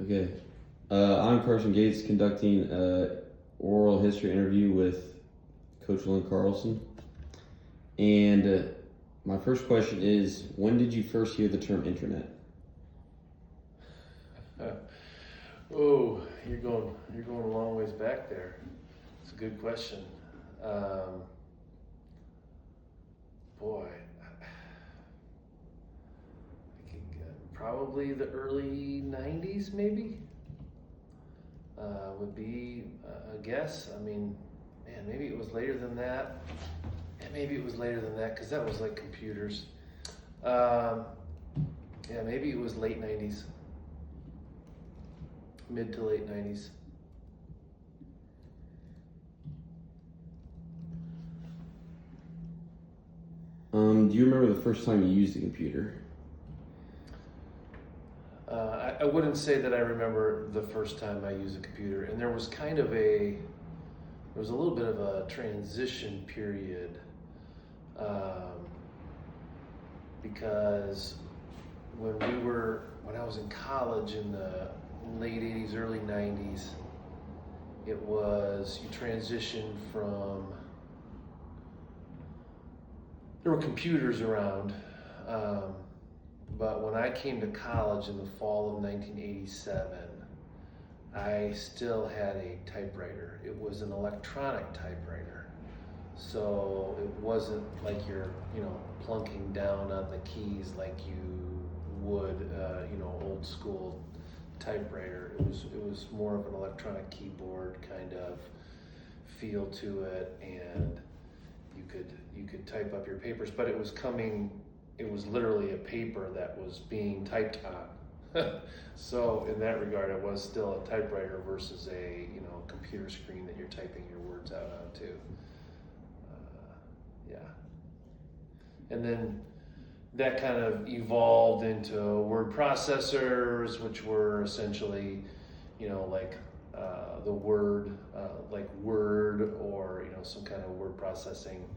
Okay. I'm Carson Gates conducting a oral history interview with Coach Lynn Carlson. And my first question is, when did you first hear the term internet? Oh, you're going a long ways back there. It's a good question. Boy, I think probably the early '90s, maybe. Would be a guess. I mean, man, maybe it was later than that. Yeah, maybe it was later than that because that was like computers. Yeah, maybe it was late '90s, mid to late '90s. Do you remember the first time you used a computer? I wouldn't say that I remember the first time I used a computer, and there was there was a little bit of a transition period because when I was in college in the late '80s, early '90s, you transitioned from, there were computers around. But when I came to college in the fall of 1987, I still had a typewriter. It was an electronic typewriter. So it wasn't like you're, plunking down on the keys like you would, old school typewriter. It was more of an electronic keyboard kind of feel to it, and you could type up your papers, but it was literally a paper that was being typed on. So in that regard, it was still a typewriter versus a computer screen that you're typing your words out onto. Yeah, and then that kind of evolved into word processors, which were essentially, like the word, like Word, or some kind of word processing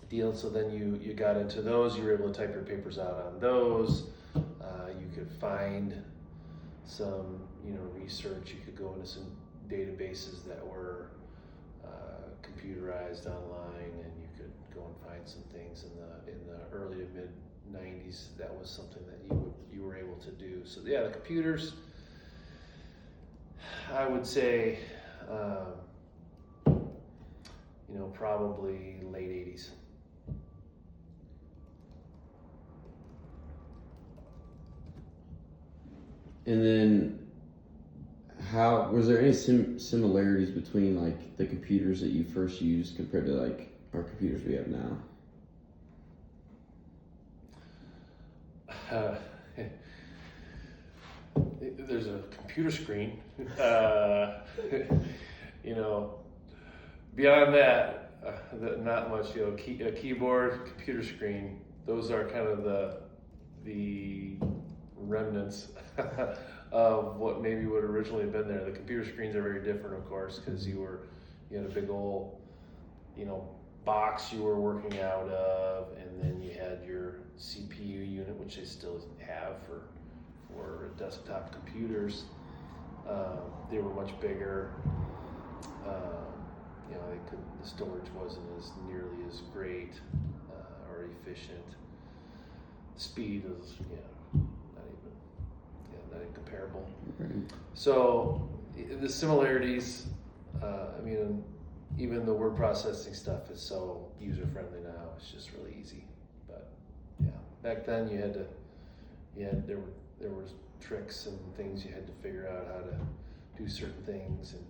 deal. So then you got into those. You were able to type your papers out on those. You could find some research. You could go into some databases that were computerized online, and you could go and find some things in the early to mid '90s. That was something that you were able to do. So yeah, the computers, I would say, probably late '80s. And then, how was there any similarities between like the computers that you first used compared to like our computers we have now? There's a computer screen. Beyond that, not much. A keyboard, computer screen. Those are kind of the remnants of what maybe would originally have been there. The computer screens are very different, of course, because you had a big old, box you were working out of, and then you had your CPU unit, which they still have for desktop computers. They were much bigger. The storage wasn't as nearly as great or efficient. Speed was, not even comparable. Right. So the similarities, even the word processing stuff is so user friendly now. It's just really easy. But yeah, back then there were tricks and things you had to figure out how to do certain things, and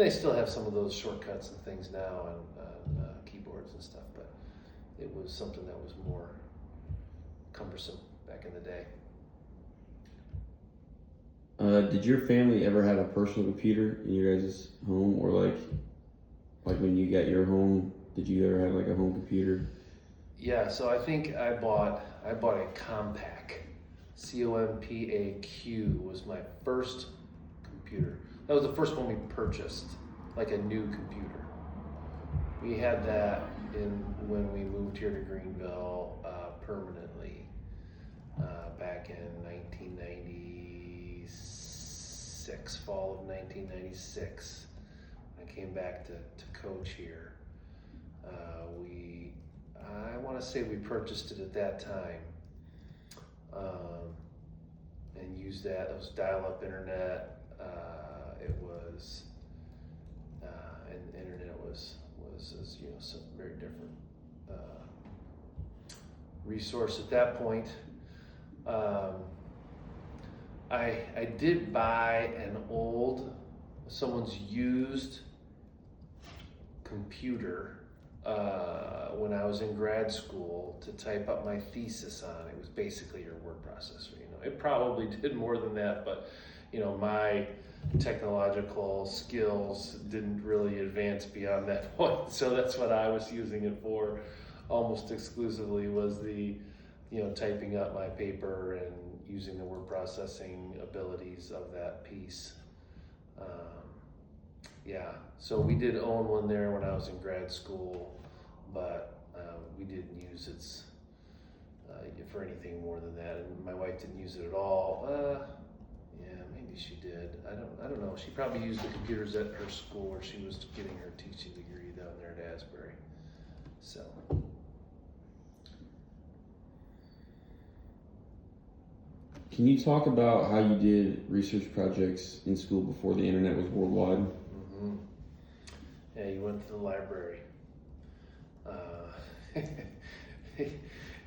they still have some of those shortcuts and things now on keyboards and stuff. But it was something that was more cumbersome back in the day. Did your family ever have a personal computer in your guys' home, or like when you got your home, did you ever have like a home computer? Yeah, so I think I bought a Compaq. COMPAQ was my first computer. That was the first one we purchased, like a new computer. We had that when we moved here to Greenville permanently. back in 1996, fall of 1996. I came back to coach here. I want to say we purchased it at that time, and used that. It was dial-up internet. It was, and internet was some very different resource at that point. I did buy someone's used computer when I was in grad school to type up my thesis on. It was basically your word processor. It probably did more than that, but my technological skills didn't really advance beyond that point. So that's what I was using it for, almost exclusively, was the typing up my paper and using the word processing abilities of that piece. So we did own one there when I was in grad school, but we didn't use it for anything more than that. And my wife didn't use it at all. Maybe she did. I don't know. She probably used the computers at her school where she was getting her teaching degree down there at Asbury. So. Can you talk about how you did research projects in school before the internet was worldwide? Mm-hmm. Yeah, you went to the library.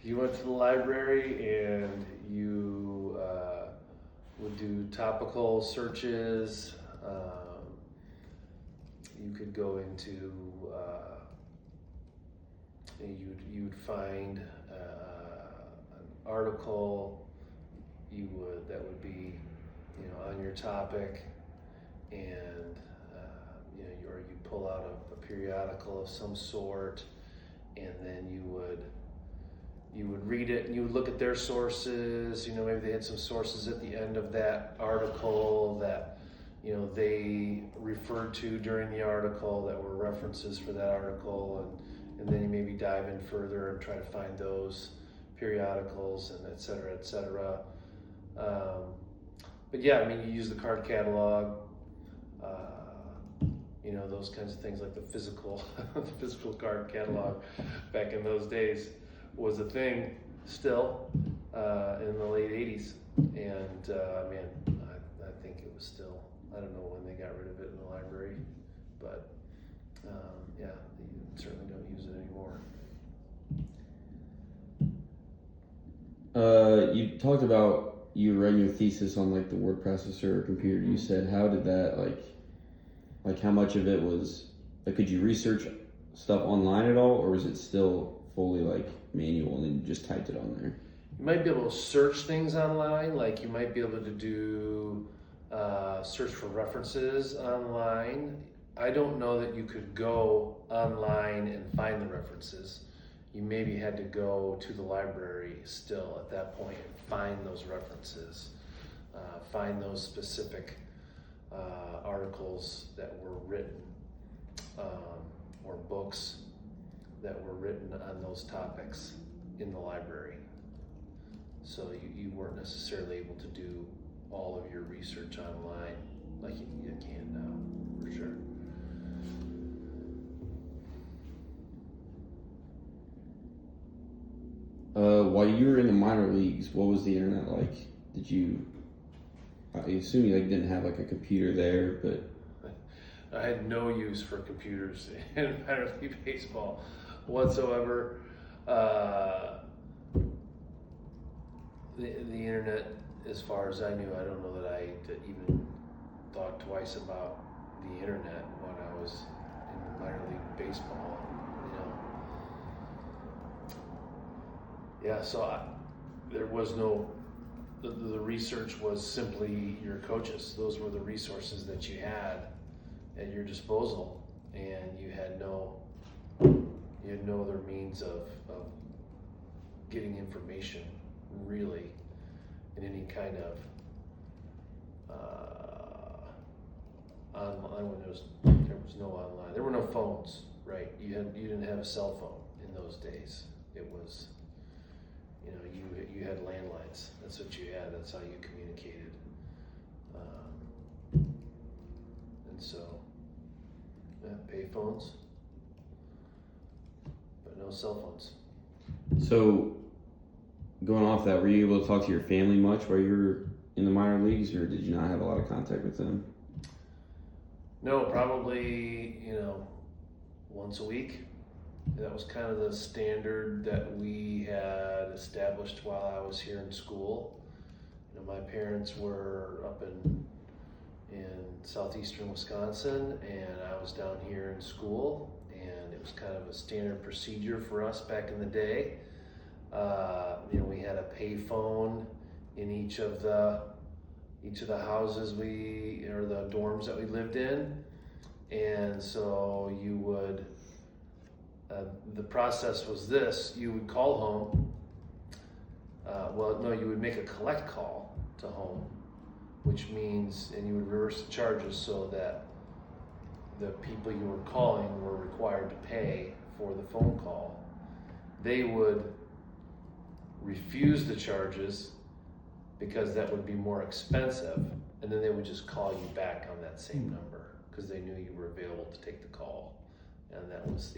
You went to the library and you would do topical searches. You could go into, you would find an article that would be on your topic, and or you pull out a periodical of some sort, and then you would read it and you would look at their sources. Maybe they had some sources at the end of that article that they referred to during the article that were references for that article, and then you maybe dive in further and try to find those periodicals, and et cetera, et cetera. But yeah, you use the card catalog, those kinds of things, like the physical card catalog back in those days was a thing still in the late 80s. And I think it was still, I don't know when they got rid of it in the library, but you certainly don't use it anymore. You talked about you writing your thesis on the word processor or computer. You said, how did that how much of it was could you research stuff online at all, or was it still fully manual and then you just typed it on there? You might be able to search things online, you might be able to do search for references online. I don't know that you could go online and find the references. You maybe had to go to the library still at that point and find those references, find those specific articles that were written, or books that were written on those topics in the library. So you weren't necessarily able to do all of your research online like you can now, for sure. While you were in the minor leagues, what was the internet like? Did you? I assume you didn't have a computer there, but I had no use for computers in minor league baseball whatsoever. The internet, as far as I knew, I don't know that I even thought twice about the internet when I was in minor league baseball. There was no. The research was simply your coaches. Those were the resources that you had at your disposal, and you had no other means of getting information really in any kind of online. When there was no online, there were no phones, right? You didn't have a cell phone in those days. It was you had landlines. That's what you had. That's how you communicated. And so, pay phones, but no cell phones. So, going off that, were you able to talk to your family much while you were in the minor leagues, or did you not have a lot of contact with them? No, probably, once a week. That was kind of the standard that we had established while I was here in school. My parents were up in southeastern Wisconsin, and I was down here in school, and it was kind of a standard procedure for us back in the day. We had a pay phone in each of the houses or the dorms that we lived in, and so you would. The process was this: you would call home. You would make a collect call to home, which means, and you would reverse the charges so that the people you were calling were required to pay for the phone call. They would refuse the charges because that would be more expensive, and then they would just call you back on that same number because they knew you were available to take the call. And that was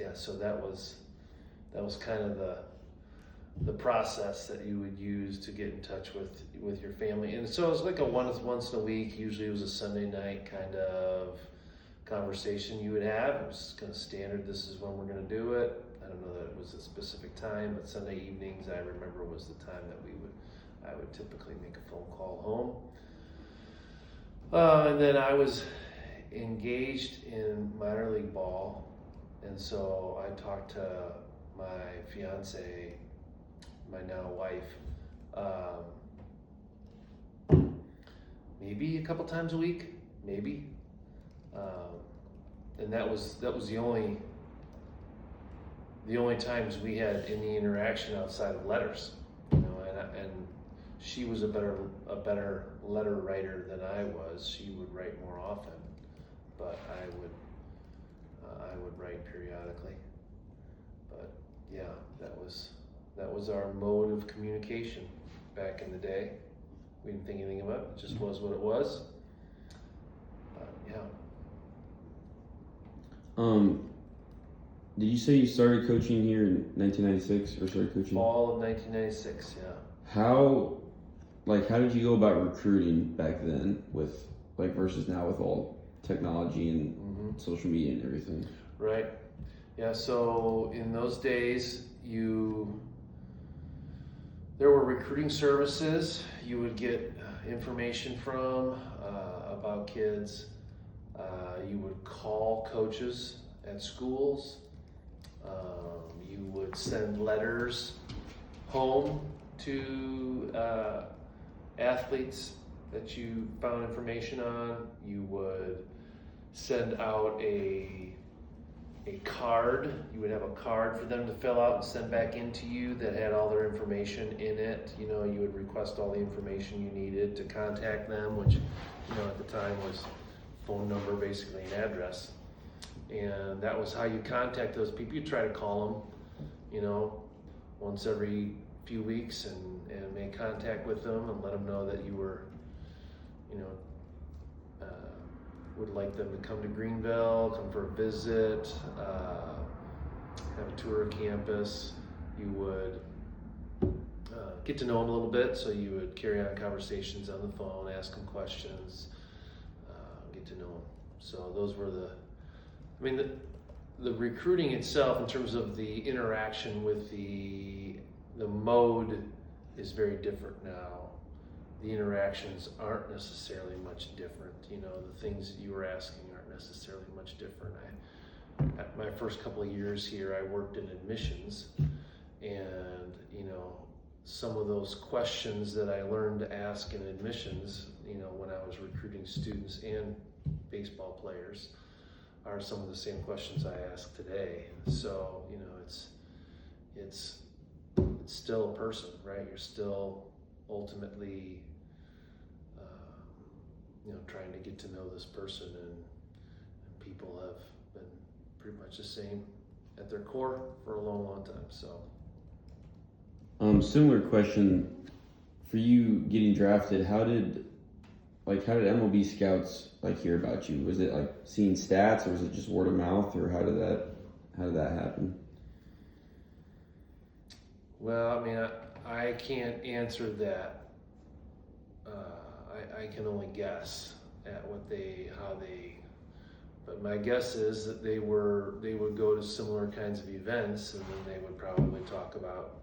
kind of the process that you would use to get in touch with your family. And so it was like a once in a week, usually it was a Sunday night kind of conversation you would have. It was kind of standard, this is when we're going to do it. I don't know that it was a specific time, but Sunday evenings I remember was the time that I would typically make a phone call home. And then I was engaged in minor league ball. And so I talked to my fiance, my now wife, maybe a couple times a week, maybe. And that was the only times we had any interaction outside of letters, and she was a better letter writer than I was. She would write more often, but I would write periodically. But yeah, that was our mode of communication back in the day. We didn't think anything about it. It just was what it was. Yeah. Did you say you started coaching here in 1996, or started coaching? Fall of 1996, yeah. How did you go about recruiting back then versus now with all technology and social media and everything? Right. Yeah, so in those days, there were recruiting services you would get information from about kids. You would call coaches at schools. You would send letters home to athletes that you found information on. You would send out a card. You would have a card for them to fill out and send back into you that had all their information in it. You would request all the information you needed to contact them, which, at the time was phone number, basically an address. And that was how you contact those people. You try to call them, once every few weeks and make contact with them and let them know that you were, would like them to come to Greenville, come for a visit, have a tour of campus. You would get to know them a little bit, so you would carry on conversations on the phone, ask them questions, get to know them. So those were the recruiting itself, in terms of the interaction with the mode, is very different now. The interactions aren't necessarily much different. The things that you were asking aren't necessarily much different. My first couple of years here, I worked in admissions, and some of those questions that I learned to ask in admissions, when I was recruiting students and baseball players, are some of the same questions I ask today. So it's still a person, right? You're still ultimately trying to get to know this person, and people have been pretty much the same at their core for a long time. So Similar question for you getting drafted. How did MLB scouts hear about you? Was it seeing stats, or was it just word of mouth, or how did that happen? Well, I mean, I can't answer that. I can only guess at but my guess is that they would go to similar kinds of events, and then they would probably talk about,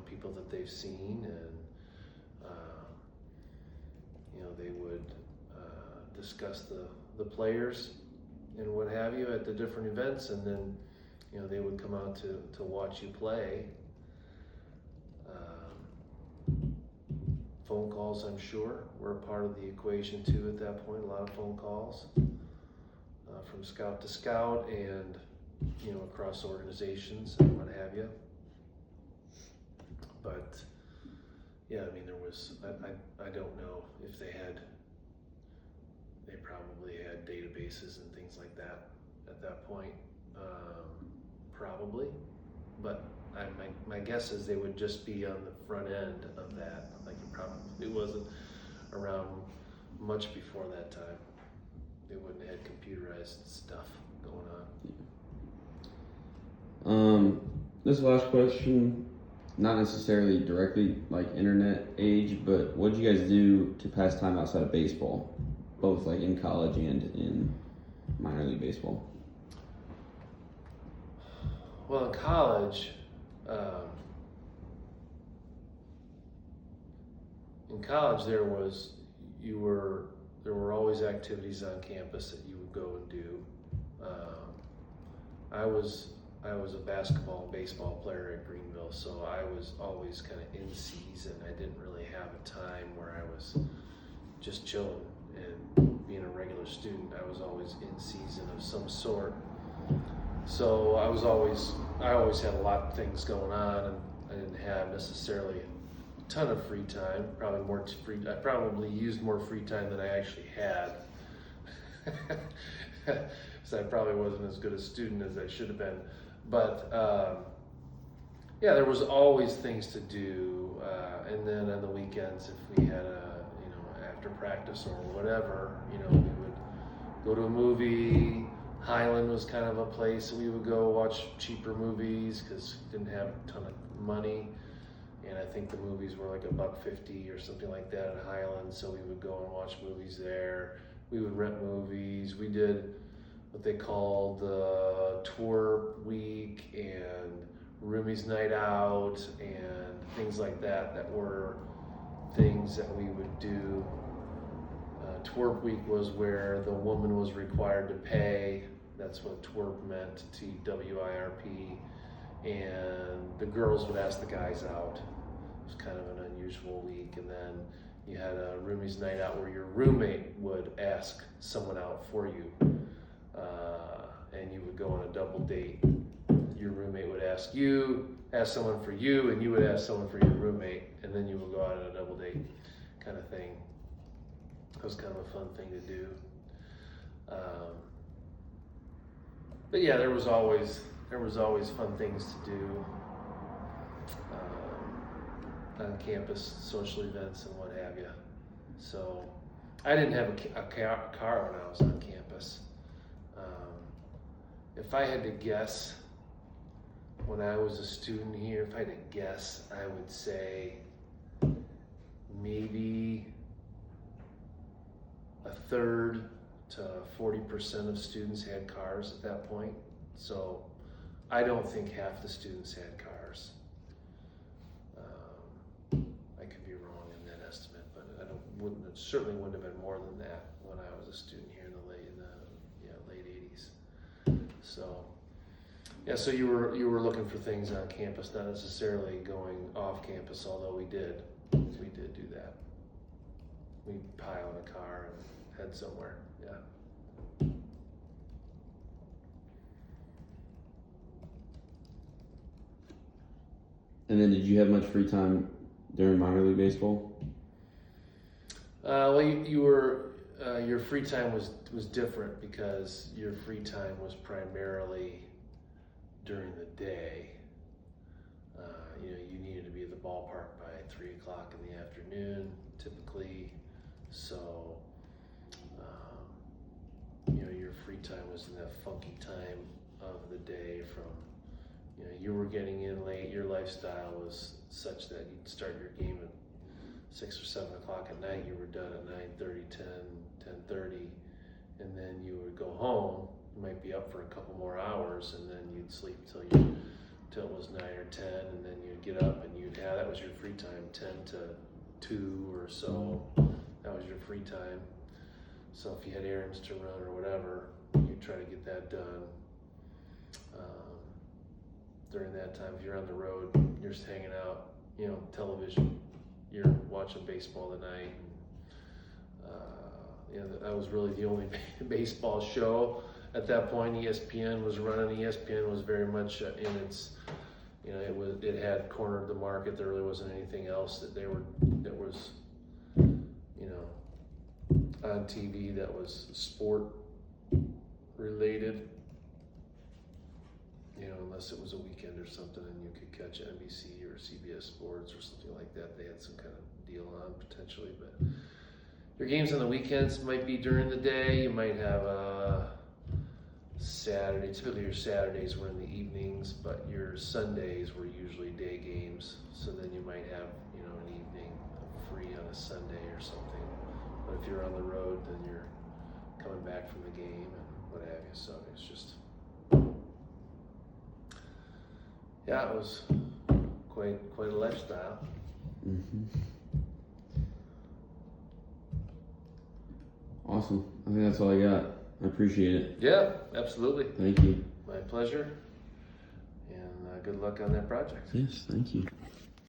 people that they've seen, and they would discuss the players and what have you at the different events, and then they would come out to watch you play. Phone calls, I'm sure, were a part of the equation too at that point. A lot of phone calls from scout to scout, and across organizations and what have you. But yeah, I mean, there was, I don't know if they probably had databases and things like that at that point, probably, but my guess is they would just be on the front end of that. It wasn't around much before that time. They wouldn't have had computerized stuff going on. This last question, not necessarily directly internet age, but what did you guys do to pass time outside of baseball, both in college and in minor league baseball? Well, in college, there were always activities on campus that you would go and do. I was a basketball and baseball player at Greenville, so I was always kind of in season. I didn't really have a time where I was just chilling and being a regular student. I was always in season of some sort. So I always had a lot of things going on, and I didn't have necessarily a ton of free time. I probably used more free time than I actually had. So I probably wasn't as good a student as I should have been. But yeah, there was always things to do. And then on the weekends, if we had after practice or whatever, we would go to a movie. Highland was kind of a place we would go watch cheaper movies because we didn't have a ton of money, and I think the movies were $1.50 or something like that at Highland. So we would go and watch movies there. We would rent movies. We did what they called tour week and roomies night out and things like that. That were things that we would do. Twerp week was where the woman was required to pay. That's what twerp meant, TWIRP. And the girls would ask the guys out. It was kind of an unusual week. And then you had a roomies night out where your roommate would ask someone out for you. And you would go on a double date. Your roommate would ask someone for you, and you would ask someone for your roommate, and then you would go out on a double date kind of thing. It was kind of a fun thing to do. But yeah, there was always fun things to do on campus, social events and what have you. So I didn't have a car when I was on campus. If I had to guess, when I was a student here, if I had to guess, I would say maybe a third to 40% of students had cars at that point. So I don't think half the students had cars. I could be wrong in that estimate, but it certainly wouldn't have been more than that when I was a student here in the late 80s. So yeah, so you were looking for things on campus, not necessarily going off campus, although we did do that. We pile in a car and head somewhere. Yeah. And then did you have much free time during minor league baseball? Well, you were your free time was different because your free time was primarily during the day. You needed to be ballpark by 3 o'clock in the afternoon, typically. So, your free time was in that funky time of the day from, you were getting in late, your lifestyle was such that you'd start your game at 6 or 7 o'clock at night, you were done at 9:30, 10:30, and then you would go home. You might be up for a couple more hours, and then you'd sleep till it was 9 or 10, and then you'd get up and that was your free time, 10 to 2 or so. That was your free time. So if you had errands to run or whatever, you'd try to get that done. During that time, if you're on the road, you're just hanging out, television, you're watching baseball tonight. That was really the only baseball show at that point. ESPN was running. ESPN was very much in its, it had cornered the market. There really wasn't anything else that was on TV that was sport related. Unless it was a weekend or something and you could catch NBC or CBS Sports or something like that. They had some kind of deal on potentially, but your games on the weekends might be during the day. You might have a Saturday. Typically your Saturdays were in the evenings, but your Sundays were usually day games. So then you might have, an evening free on a Sunday or something. But if you're on the road, then you're coming back from the game and what have you. So it's just, it was quite a lifestyle. Mm-hmm. Awesome. I think that's all I got. I appreciate it. Yeah, absolutely. Thank you. My pleasure. And good luck on that project. Yes, thank you.